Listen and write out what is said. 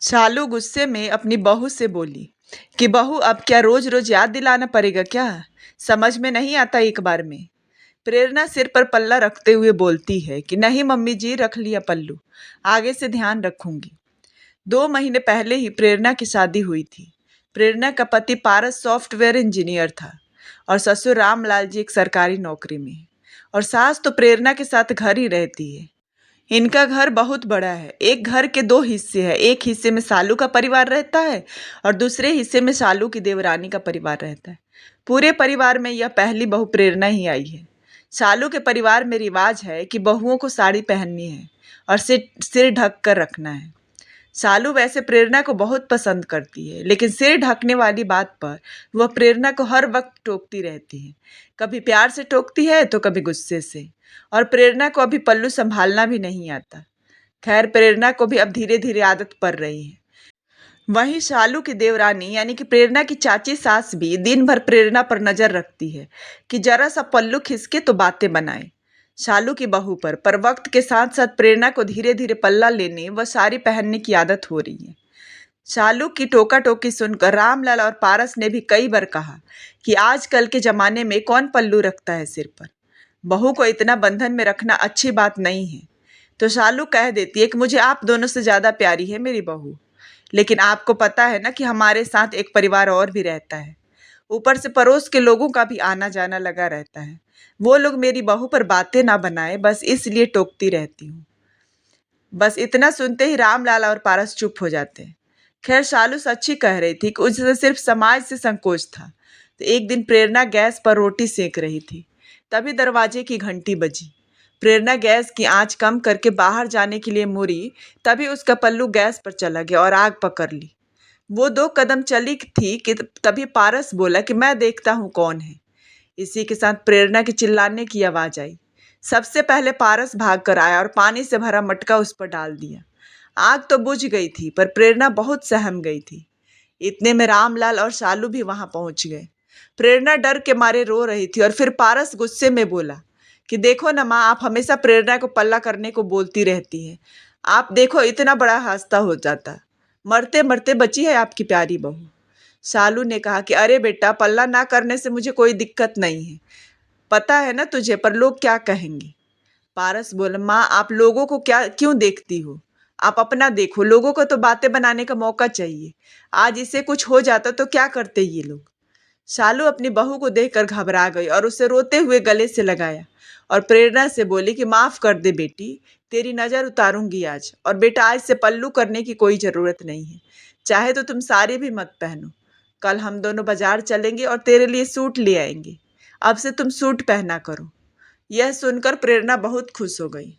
शालू गुस्से में अपनी बहू से बोली कि बहू अब क्या रोज रोज याद दिलाना पड़ेगा क्या। समझ में नहीं आता एक बार में। प्रेरणा सिर पर पल्ला रखते हुए बोलती है कि नहीं मम्मी जी, रख लिया पल्लू, आगे से ध्यान रखूंगी। 2 महीने पहले ही प्रेरणा की शादी हुई थी। प्रेरणा का पति पारस सॉफ्टवेयर इंजीनियर था और ससुर रामलाल जी एक सरकारी नौकरी में है। और सास तो प्रेरणा के साथ घर ही रहती है। इनका घर बहुत बड़ा है। एक घर के 2 हिस्से हैं। एक हिस्से में सालू का परिवार रहता है और दूसरे हिस्से में सालू की देवरानी का परिवार रहता है। पूरे परिवार में यह पहली बहू प्रेरणा ही आई है। सालू के परिवार में रिवाज है कि बहुओं को साड़ी पहननी है और सिर सिर ढक कर रखना है। सालू वैसे प्रेरणा को बहुत पसंद करती है, लेकिन सिर ढकने वाली बात पर वह प्रेरणा को हर वक्त टोकती रहती है। कभी प्यार से टोकती है तो कभी गुस्से से। और प्रेरणा को अभी पल्लू संभालना भी नहीं आता। खैर, प्रेरणा को भी अब धीरे धीरे आदत पड़ रही है। वहीं शालू की देवरानी यानी कि प्रेरणा की चाची सास भी दिन भर प्रेरणा पर नजर रखती है कि जरा सा पल्लू खिसके तो बातें बनाए शालू की बहू पर वक्त के साथ साथ प्रेरणा को धीरे धीरे पल्ला लेने व साड़ी पहनने की आदत हो रही है। शालू की टोका टोकी सुनकर रामलाल और पारस ने भी कई बार कहा कि आजकल के जमाने में कौन पल्लू रखता है सिर पर। बहू को इतना बंधन में रखना अच्छी बात नहीं है। तो शालू कह देती है कि मुझे आप दोनों से ज्यादा प्यारी है मेरी बहू, लेकिन आपको पता है ना कि हमारे साथ एक परिवार और भी रहता है। ऊपर से पड़ोस के लोगों का भी आना जाना लगा रहता है। वो लोग मेरी बहू पर बातें ना बनाए, बस इसलिए टोकती रहती हूँ। बस इतना सुनते ही रामलाल और पारस चुप हो जाते हैं। खैर, शालू सच्ची कह रही थी कि उसे सिर्फ समाज से संकोच था। तो एक दिन प्रेरणा गैस पर रोटी सेक रही थी, तभी दरवाजे की घंटी बजी। प्रेरणा गैस की आंच कम करके बाहर जाने के लिए मुड़ी, तभी उसका पल्लू गैस पर चला गया और आग पकड़ ली। वो 2 कदम चली थी कि तभी पारस बोला कि मैं देखता हूँ कौन है। इसी के साथ प्रेरणा की चिल्लाने की आवाज आई। सबसे पहले पारस भाग कर आया और पानी से भरा मटका उस पर डाल दिया। आग तो बुझ गई थी, पर प्रेरणा बहुत सहम गई थी। इतने में रामलाल और शालू भी वहां पहुंच गए। प्रेरणा डर के मारे रो रही थी और फिर पारस गुस्से में बोला कि देखो न माँ, आप हमेशा प्रेरणा को पल्ला करने को बोलती रहती हैं। आप देखो, इतना बड़ा हादसा हो जाता, मरते मरते बची है आपकी प्यारी बहू। शालू ने कहा कि अरे बेटा, पल्ला ना करने से मुझे कोई दिक्कत नहीं है, पता है ना तुझे, पर लोग क्या कहेंगे। पारस बोला, माँ आप लोगों को क्या क्यों देखती हो, आप अपना देखो। लोगों को तो बातें बनाने का मौका चाहिए। आज इसे कुछ हो जाता तो क्या करते ये लोग। शालू अपनी बहू को देखकर घबरा गई और उसे रोते हुए गले से लगाया और प्रेरणा से बोली कि माफ कर दे बेटी, तेरी नजर उतारूंगी आज। और बेटा, आज से पल्लू करने की कोई जरूरत नहीं है। चाहे तो तुम साड़ी भी मत पहनो। कल हम दोनों बाजार चलेंगे और तेरे लिए सूट ले आएंगे। अब से तुम सूट पहना करो। यह सुनकर प्रेरणा बहुत खुश हो गई।